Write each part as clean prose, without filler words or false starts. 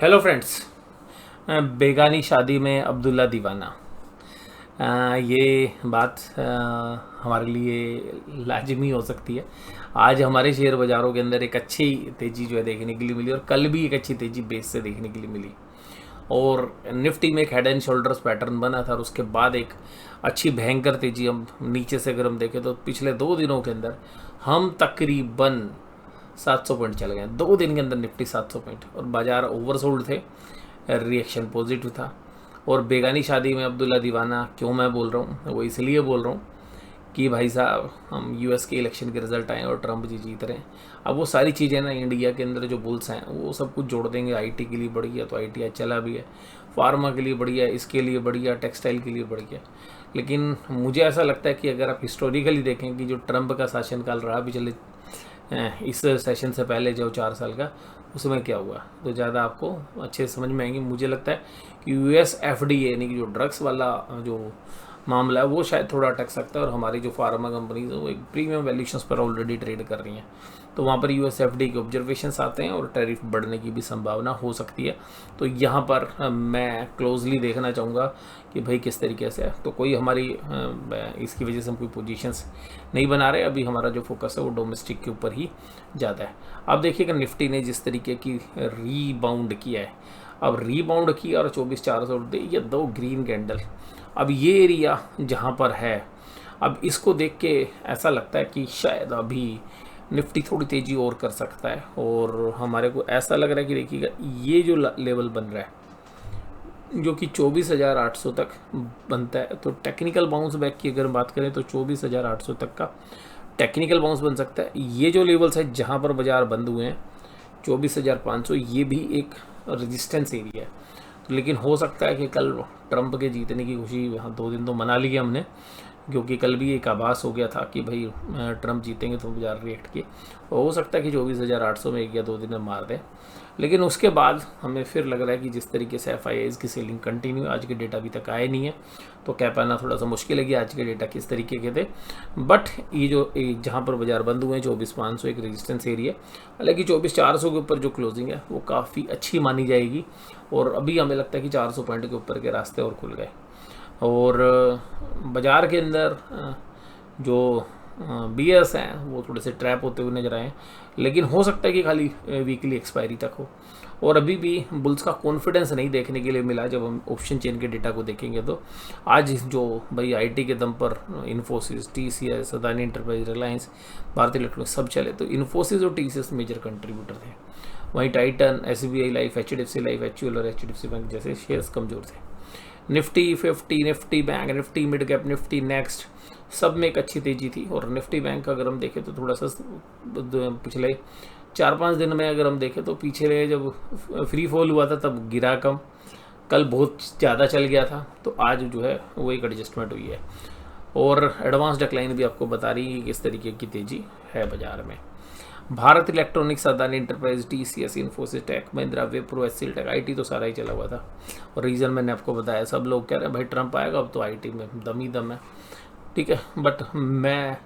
Hello friends. बेगानी शादी में अब्दुल्ला दीवाना। ये बात हमारे लिए लाजमी हो सकती है। आज हमारे शेयर बाज़ारों के अंदर एक अच्छी तेज़ी जो है देखने के लिए मिली, और कल भी एक अच्छी तेज़ी बेस से देखने के लिए मिली। और निफ्टी में एक हेड एंड शोल्डर्स पैटर्न बना था, और उसके बाद एक अच्छी भयंकर तेज़ी हम नीचे से अगर हम देखें तो पिछले 2 दिनों के अंदर हम तकरीबन 700 पॉइंट चल गए 2 दिन के अंदर, निफ्टी 700 पॉइंट, और बाजार ओवरसोल्ड थे। रिएक्शन पॉजिटिव था। और बेगानी शादी में अब्दुल्ला दीवाना क्यों मैं बोल रहा हूँ, वो इसलिए बोल रहा हूँ कि भाई साहब, हम यूएस के इलेक्शन के रिजल्ट आए और ट्रंप जी जीत रहे हैं। अब वो सारी चीज़ें ना इंडिया के अंदर जो बुल्स हैं वो सब कुछ जोड़ देंगे। आईटी के लिए बढ़िया, तो आईटी आज चला भी है। फार्मा के लिए बढ़िया, इसके लिए बढ़िया, टेक्सटाइल के लिए बढ़िया। लेकिन मुझे ऐसा लगता है कि अगर आप हिस्टोरिकली देखें कि जो ट्रंप का शासनकाल रहा पिछले इस सेशन से पहले जो 4 साल का, उसमें क्या हुआ तो ज़्यादा आपको अच्छे से समझ में आएंगे। मुझे लगता है कि यूएस एफडीए यानी कि जो ड्रग्स वाला जो मामला है वो शायद थोड़ा अटक सकता है, और हमारी जो फार्मा कंपनीज है वो एक प्रीमियम वैल्यूशंस पर ऑलरेडी ट्रेड कर रही हैं। तो वहाँ पर यूएस एफडीए के ऑब्जर्वेशंस आते हैं और टैरिफ बढ़ने की भी संभावना हो सकती है। तो यहाँ पर मैं क्लोजली देखना चाहूँगा कि भाई किस तरीके से है। तो कोई हमारी इसकी वजह से हम कोई पोजीशंस नहीं बना रहे। अभी हमारा जो फोकस है वो डोमेस्टिक के ऊपर ही ज़्यादा है। अब देखिएगा निफ्टी ने जिस तरीके की रीबाउंड किया है, अब रीबाउंड किया और 24,400 दे, ये 2 ग्रीन कैंडल। अब ये एरिया जहाँ पर है, अब इसको देख के ऐसा लगता है कि शायद अभी निफ्टी थोड़ी तेज़ी और कर सकता है। और हमारे को ऐसा लग रहा है कि देखिएगा ये जो लेवल बन रहा है जो कि 24,800 तक बनता है, तो टेक्निकल बाउंस बैक की अगर बात करें तो 24,800 तक का टेक्निकल बाउंस बन सकता है। ये जो लेवल्स है जहाँ पर बाजार बंद हुए हैं 24,500, ये भी एक रेजिस्टेंस एरिया है। तो लेकिन हो सकता है कि कल ट्रंप के जीतने की खुशी यहाँ 2 दिन तो मना ली हमने, क्योंकि कल भी एक आभास हो गया था कि भाई ट्रंप जीतेंगे तो बाजार रिएक्ट किए। हो सकता है कि 24,800 में 1 या 2 दिन में मार दें। लेकिन उसके बाद हमें फिर लग रहा है कि जिस तरीके से एफ की सेलिंग कंटिन्यू, आज के डेटा अभी तक आए नहीं है तो कह पाना थोड़ा सा मुश्किल है कि आज के डेटा किस तरीके के थे। बट ये जो जहाँ पर बाजार बंद हुए हैं 24,500 एक रेजिस्टेंस एरिया, हालांकि 24,400 के ऊपर जो क्लोजिंग है वो काफ़ी अच्छी मानी जाएगी। और अभी हमें लगता है कि 400 पॉइंट के ऊपर के रास्ते और खुल गए। और बाज़ार के अंदर जो बीएस हैं वो थोड़े से ट्रैप होते हुए नजर आए। लेकिन हो सकता है कि खाली वीकली एक्सपायरी तक हो। और अभी भी बुल्स का कॉन्फिडेंस नहीं देखने के लिए मिला। जब हम ऑप्शन चेन के डेटा को देखेंगे तो आज जो भाई आईटी के दम पर इन्फोसिस, टीसीएस, अदानी एंटरप्राइज, रिलायंस, भारती इलेक्ट्रॉनिक्स सब चले, तो इन्फोसिस और टीसीएस मेजर कंट्रीब्यूटर थे। वहीं Titan, SBI life, HDFC life, HUL और एचडीएफसी बैंक जैसे शेयर्स कमजोर थे। Nifty 50, Nifty bank, Nifty mid cap, Nifty next, सब में एक अच्छी तेजी थी। और निफ्टी बैंक अगर हम देखें तो थोड़ा सा पिछले 4-5 दिन में अगर हम देखें तो पीछे जब फ्री फॉल हुआ था तब गिरा कम, कल बहुत ज़्यादा चल गया था, तो आज जो है वो एक एडजस्टमेंट हुई है। और एडवांस डिक्लाइन भी आपको बता रही है कि किस तरीके की तेज़ी है बाजार में। Bharat electronics, Adani enterprise, TCS, Infosys, tech Mahindra, Wipro, HCL tech, IT तो सारा ही चला हुआ था। और रीज़न मैंने आपको बताया, सब लोग कह रहे हैं भाई ट्रंप आएगा अब तो आईटी में दम ही दम है। ठीक है, बट मैं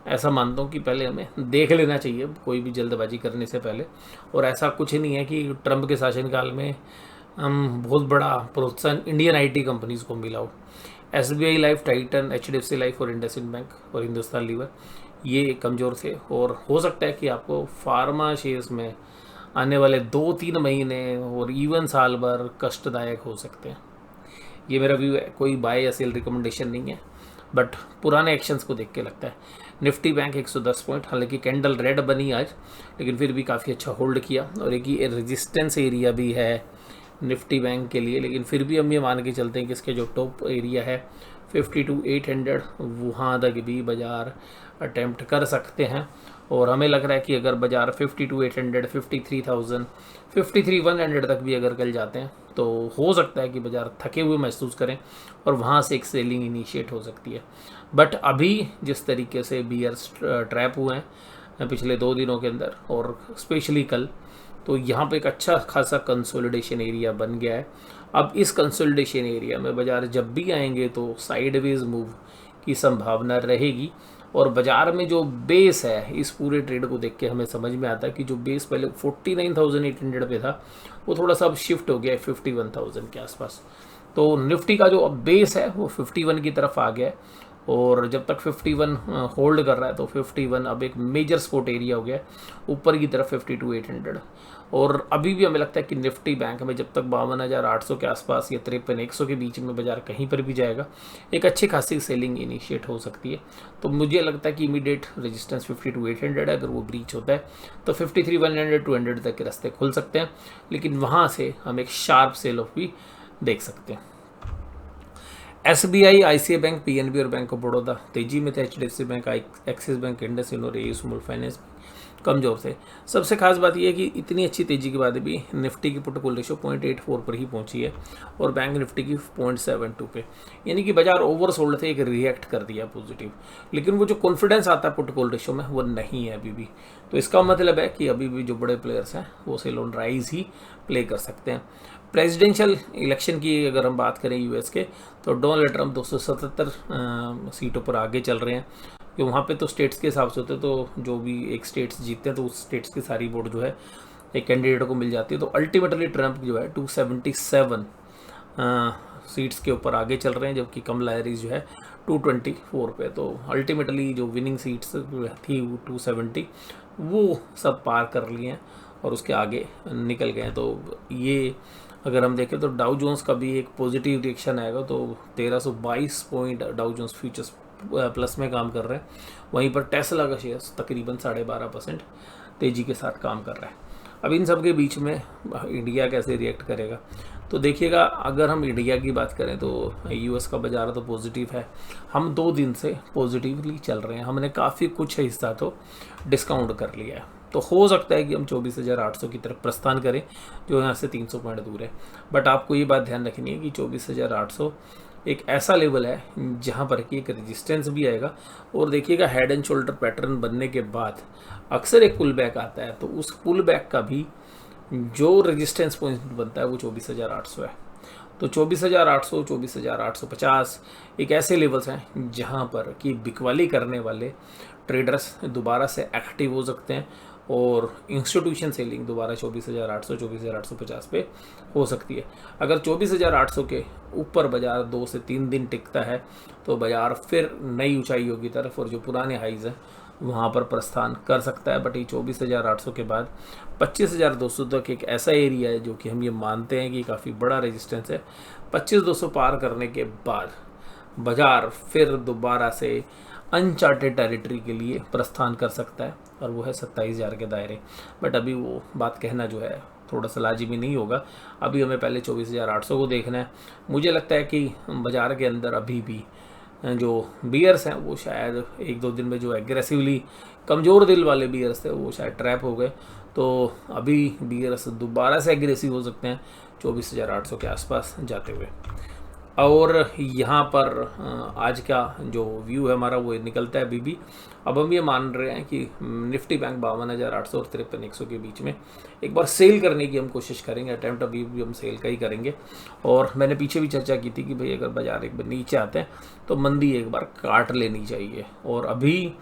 ऐसा मानता हूँ कि पहले हमें देख लेना चाहिए कोई भी जल्दबाजी करने से पहले। और ऐसा कुछ नहीं है कि ट्रंप के शासनकाल में हम बहुत बड़ा प्रोत्साहन इंडियन आईटी कंपनीज को मिला हो। SBI life, Titan, HDFC life और इंडसइंड बैंक और हिंदुस्तान लीवर ये कमज़ोर थे। और हो सकता है कि आपको फार्मा शेयर्स में आने वाले 2-3 महीने और इवन साल भर कष्टदायक हो सकते हैं। ये मेरा व्यू है, कोई बाय या सेल रिकमेंडेशन नहीं है, बट पुराने एक्शंस को देख के लगता है। निफ्टी बैंक 110 पॉइंट, हालांकि कैंडल रेड बनी आज, लेकिन फिर भी काफ़ी अच्छा होल्ड किया। और एक ये रेजिस्टेंस एरिया भी है निफ्टी बैंक के लिए। लेकिन फिर भी हम ये मान के चलते हैं कि इसके जो टॉप एरिया है 52,800, वहाँ तक भी बाज़ार अटैम्प्ट कर सकते हैं। और हमें लग रहा है कि अगर बाज़ार 52,800, 53,000, 53,100 तक भी अगर कल जाते हैं तो हो सकता है कि बाज़ार थके हुए महसूस करें और वहाँ से एक सेलिंग इनिशिएट हो सकती है। बट अभी जिस तरीके से बियर्स ट्रैप हुए हैं पिछले 2 दिनों के अंदर और स्पेशली कल, तो यहाँ पे एक अच्छा खासा कंसोलिडेशन एरिया बन गया है। अब इस कंसोलिडेशन एरिया में बाज़ार जब भी आएंगे तो साइडवेज मूव की संभावना रहेगी। और बाजार में जो बेस है इस पूरे ट्रेड को देख के हमें समझ में आता है कि जो बेस पहले 49,800 पे था वो थोड़ा सा अब शिफ्ट हो गया है 51,000 के आसपास। तो निफ्टी का जो अब बेस है वो 51 की तरफ आ गया है, और जब तक 51 होल्ड कर रहा है तो 51 अब एक मेजर सपोर्ट एरिया हो गया है, ऊपर की तरफ 52,800। और अभी भी हमें लगता है कि निफ्टी बैंक में जब तक 52,800 के आसपास या 53,100 के बीच में बाजार कहीं पर भी जाएगा, एक अच्छी खासी सेलिंग इनिशिएट हो सकती है। तो मुझे लगता है कि इमीडिएट रेजिस्टेंस 52,800 है, अगर वो ब्रीच होता है तो 53,100 200 तक के रास्ते खुल सकते हैं, लेकिन वहाँ से हम एक शार्प सेल ऑफ भी देख सकते हैं। SBI, ICICI बैंक, PNB और बैंक ऑफ बड़ौदा तेजी में थे। HDFC bank, axis bank, IndusInd और AU स्मॉल फाइनेंस कमजोर थे। सबसे खास बात यह है कि इतनी अच्छी तेजी के बाद भी निफ्टी की पुट कॉल रेशियो 0.84 पर ही पहुंची है और बैंक निफ्टी की 0.72 पे, यानी कि बाजार ओवरसोल्ड थे, एक रिएक्ट कर दिया पॉजिटिव। लेकिन वो जो कॉन्फिडेंस आता है पुट कॉल रेशियो में वो नहीं है अभी भी। तो इसका मतलब है कि अभी भी जो बड़े प्लेयर्स हैं वो सेल ऑन राइज ही प्ले कर सकते हैं। प्रेसिडेंशियल इलेक्शन की अगर हम बात करें यूएस के, तो डोनाल्ड ट्रंप 277 सीटों पर आगे चल रहे हैं, कि वहाँ पे तो स्टेट्स के हिसाब से होते हैं, तो जो भी एक स्टेट्स जीतते हैं तो उस स्टेट्स की सारी वोट जो है एक कैंडिडेट को मिल जाती है। तो अल्टीमेटली ट्रंप जो है 277 सीट्स के ऊपर आगे चल रहे हैं, जबकि कमला हैरिस जो है 224 पे। तो अल्टीमेटली जो विनिंग सीट्स थी 270 वो सब पार कर लिए हैं और उसके आगे निकल गए हैं। तो ये अगर हम देखें तो डाउ जोन्स का भी एक पॉजिटिव रिएक्शन आएगा, तो 1322 point Dow Jones futures plus में काम कर रहे हैं। वहीं पर टेस्ला का शेयर तकरीबन 12.5% तेजी के साथ काम कर रहा है। अब इन सब के बीच में इंडिया कैसे रिएक्ट करेगा, तो देखिएगा अगर हम इंडिया की बात करें तो यूएस का बाजार तो पॉजिटिव है, हम 2 दिन से पॉजिटिवली चल रहे हैं, हमने काफ़ी कुछ हिस्सा तो डिस्काउंट कर लिया है। तो हो सकता है कि हम 24,800 की तरफ प्रस्थान करें, जो यहाँ से 300 पॉइंट दूर है। बट आपको ये बात ध्यान रखनी है कि 24,800 एक ऐसा लेवल है जहाँ पर कि एक रेजिस्टेंस भी आएगा, और देखिएगा हेड एंड शोल्डर पैटर्न बनने के बाद अक्सर एक पुल बैक आता है, तो उस पुल बैक का भी जो रेजिस्टेंस पॉइंट बनता है वो 24,800 है। तो 24,800, 24,850 एक ऐसे लेवल्स हैं जहाँ पर कि बिकवाली करने वाले ट्रेडर्स दोबारा से एक्टिव हो सकते हैं, और इंस्टीट्यूशन सेलिंग दोबारा 24,800, 24,850 पे हो सकती है। अगर 24,800 के ऊपर बाजार 2 से 3 दिन टिकता है तो बाजार फिर नई ऊंचाइयों की तरफ और जो पुराने हाइज हैं वहाँ पर प्रस्थान कर सकता है। बट ये 24,800 के बाद 25,200 तक एक ऐसा एरिया है जो कि हम ये मानते हैं कि काफ़ी बड़ा रेजिस्टेंस है। 25,200 पार करने के बाद बाजार फिर दोबारा से अनचार्टेड टेरिटरी के लिए प्रस्थान कर सकता है, और वो है 27,000 के दायरे। बट अभी वो बात कहना जो है थोड़ा सा लाजिमी नहीं होगा, अभी हमें पहले 24,800 को देखना है। मुझे लगता है कि बाजार के अंदर अभी भी जो बियर्स हैं वो शायद 1-2 दिन में जो एग्रेसिवली कमज़ोर दिल वाले बियर्स थे वो शायद ट्रैप हो गए, तो अभी बियर्स दोबारा से एग्रेसिव हो सकते हैं 24,800 के आसपास जाते हुए। और यहाँ पर आज का जो व्यू है हमारा वो निकलता है अभी भी। अब हम ये मान रहे हैं कि निफ्टी बैंक 52,800 और 53,100 के बीच में एक बार सेल करने की हम कोशिश करेंगे, अटैम्प्ट अभी भी हम सेल का ही करेंगे। और मैंने पीछे भी चर्चा की थी कि भाई अगर बाजार एक बार नीचे आते हैं तो मंदी एक बार काट लेनी चाहिए। और अभी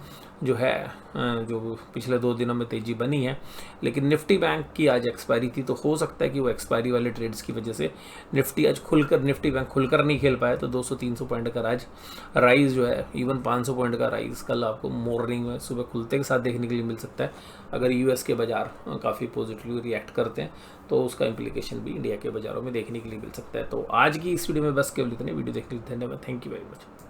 जो है जो पिछले 2 दिनों में तेज़ी बनी है, लेकिन निफ्टी बैंक की आज एक्सपायरी थी, तो हो सकता है कि वो एक्सपायरी वाले ट्रेड्स की वजह से निफ्टी बैंक खुलकर नहीं खेल पाया। तो 200-300 पॉइंट का आज राइज जो है, इवन 500 पॉइंट का राइज कल आपको मॉर्निंग में सुबह खुलते के साथ देखने के लिए मिल सकता है। अगर यूएस के बाजार काफ़ी पॉजिटिवली रिएक्ट करते हैं तो उसका इम्प्लीकेशन भी इंडिया के बाज़ारों में देखने के लिए मिल सकता है। तो आज की इस वीडियो में बस केवल इतने। वीडियो देखने के लिए धन्यवाद। Thank you very much.